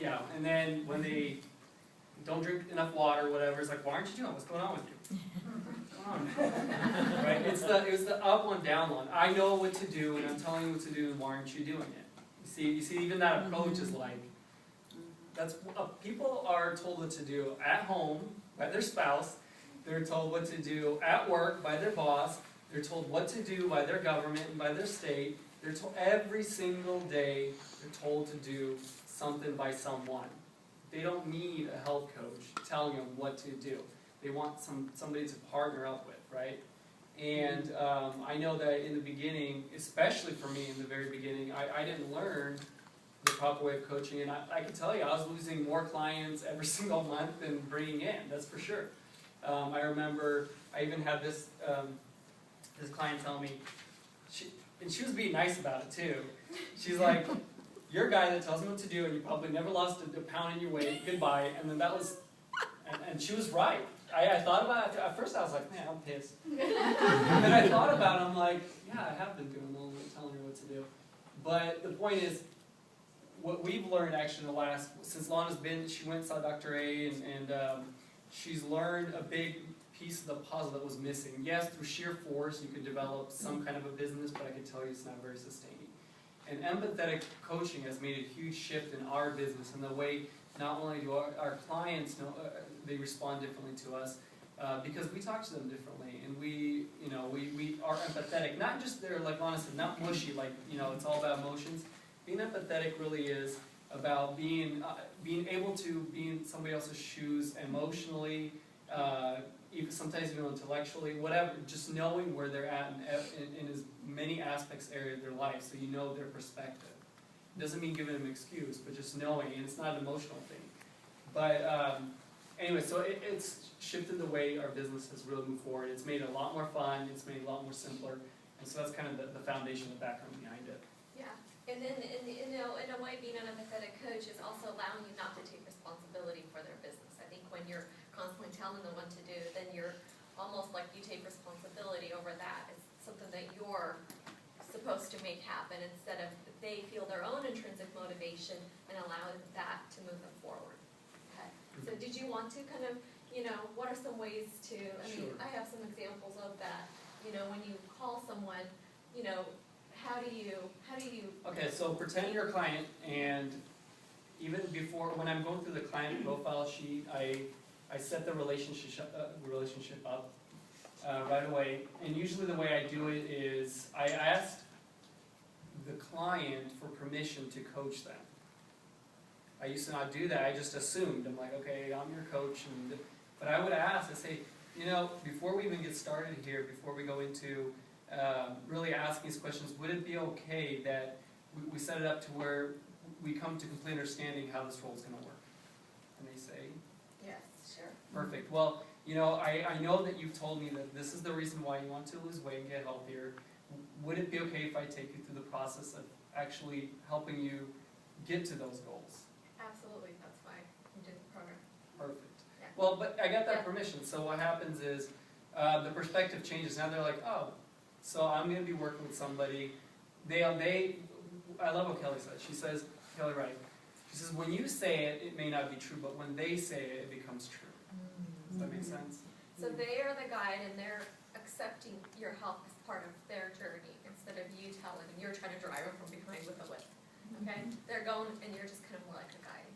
yeah, and then when they don't drink enough water, whatever, it's like, why aren't you doing it? What's going on with you? What's going on? Right? It's the up one, down one. I know what to do, and I'm telling you what to do, and why aren't you doing it? You see, even that approach is like, that's people are told what to do at home by their spouse. They're told what to do at work by their boss. They're told what to do by their government and by their state. They're told every single day. They're told to do something by someone. They don't need a health coach telling them what to do. They want somebody to partner up with, right? And I know that in the beginning, especially for me in the very beginning, I didn't learn the proper way of coaching, and I can tell you, I was losing more clients every single month than bringing in, that's for sure. I remember, I even had this client tell me, and she was being nice about it too. She's like, you're a guy that tells me what to do, and you probably never lost a pound in your weight, goodbye. And then that was, and she was right. I thought about it, at first I was like, man, I'm pissed. And then I thought about it, I'm like, yeah, I have been doing all the telling her what to do. But the point is, what we've learned actually in the last, since Lana's been, she went and saw Dr. A, and she's learned a big piece of the puzzle that was missing. Yes, through sheer force you could develop some kind of a business, but I can tell you it's not very sustaining. And empathetic coaching has made a huge shift in our business and the way not only do our clients know, they respond differently to us, because we talk to them differently, and we are empathetic. Not just they're, like Lana said, not mushy, like, it's all about emotions. Being empathetic really is about being able to be in somebody else's shoes emotionally, sometimes even intellectually, whatever, just knowing where they're at in as many aspects area of their life, so you know their perspective. It doesn't mean giving them an excuse, but just knowing, and it's not an emotional thing. But anyway, so it's shifted the way our business has really moved forward. It's made it a lot more fun, it's made it a lot more simpler, and so that's kind of the foundation, the background behind it. Yeah, and then in a way, being an empathetic coach is also allowing you not to take responsibility for their business. I think when you're constantly telling them what to do, then you're almost like you take responsibility over that. It's something that you're supposed to make happen instead of they feel their own intrinsic motivation and allow that to move them forward. Okay. So did you want to kind of, what are some ways to, Sure. I have some examples of that. When you call someone, how do you? Okay, so pretend you're a client, and even before, when I'm going through the client profile sheet, I set the relationship up right away. And usually the way I do it is I asked the client for permission to coach them. I used to not do that. I just assumed. I'm like, okay, I'm your coach. But I would ask, I say, before we even get started here, before we go into really asking these questions, would it be okay that we set it up to where we come to complete understanding how this role is going to work? And they say, yes, sure. Perfect. Well, I know that you've told me that this is the reason why you want to lose weight and get healthier. Would it be okay if I take you through the process of actually helping you get to those goals? Absolutely, that's why we did the program. Perfect. Yeah. Well, but I got that permission, so what happens is the perspective changes. Now they're like, oh, so I'm going to be working with somebody. I love what Kelly said. She says, Kelly Wright, she says, when you say it, it may not be true, but when they say it, it becomes true. Does that make sense? So they are the guide, and they're accepting your help as part of their journey instead of you telling them you're trying to drive them from behind with a whip. Okay? They're going, and you're just kind of more like a guide.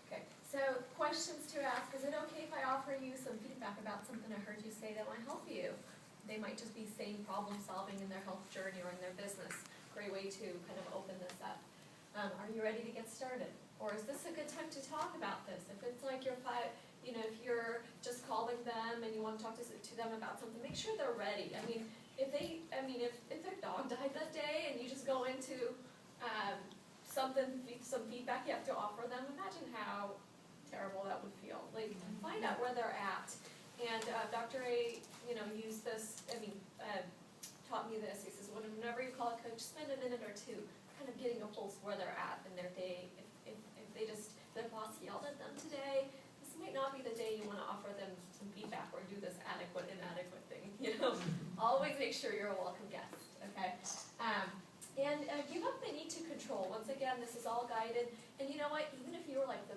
Okay. So questions to ask: is it okay if I offer you some feedback about something I heard you say that might help you? They might just be saying problem solving in their health journey or in their business. Great way to kind of open this up. Are you ready to get started? Or is this a good time to talk about this? If it's like if you're just calling them and you want to talk to them about something, make sure they're ready. If their dog died that day and you just go into some feedback you have to offer them, imagine how terrible that would feel. Like, find out where they're at. And Dr. A, used this, taught me this. He says, whenever you call a coach, spend a minute or two kind of getting a pulse where they're at in their day. If their boss yelled at them today, this might not be the day you want to offer them some feedback or do this adequate, inadequate thing. Always make sure you're a welcome guest, okay? And give up the need to control. Once again, again, this is all guided, and you know what, even if you were like the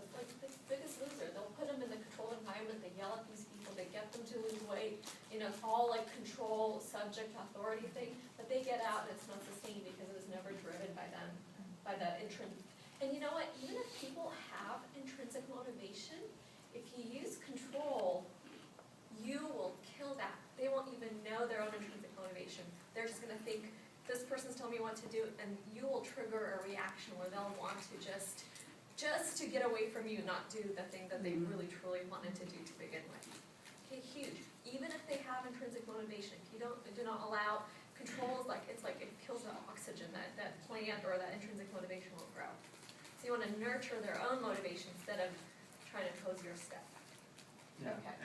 biggest loser, they'll put them in the controlled environment, they yell at these people, they get them to lose weight, you know, it's all like control, subject, authority thing, but they get out and it's not sustained because it was never driven by them, by the intrinsic. And you know what, even if people have intrinsic motivation, if you use control, you will kill that. They won't even know their own intrinsic motivation. They're just gonna think, this person's telling me what to do, and you will trigger a reaction where they'll want to just to get away from you, not do the thing that they really truly wanted to do to begin with. Okay, huge. Even if they have intrinsic motivation, if you do not allow controls, like it's like it kills the oxygen that plant or that intrinsic motivation will grow. So you want to nurture their own motivation instead of trying to impose your step. Yeah. Okay.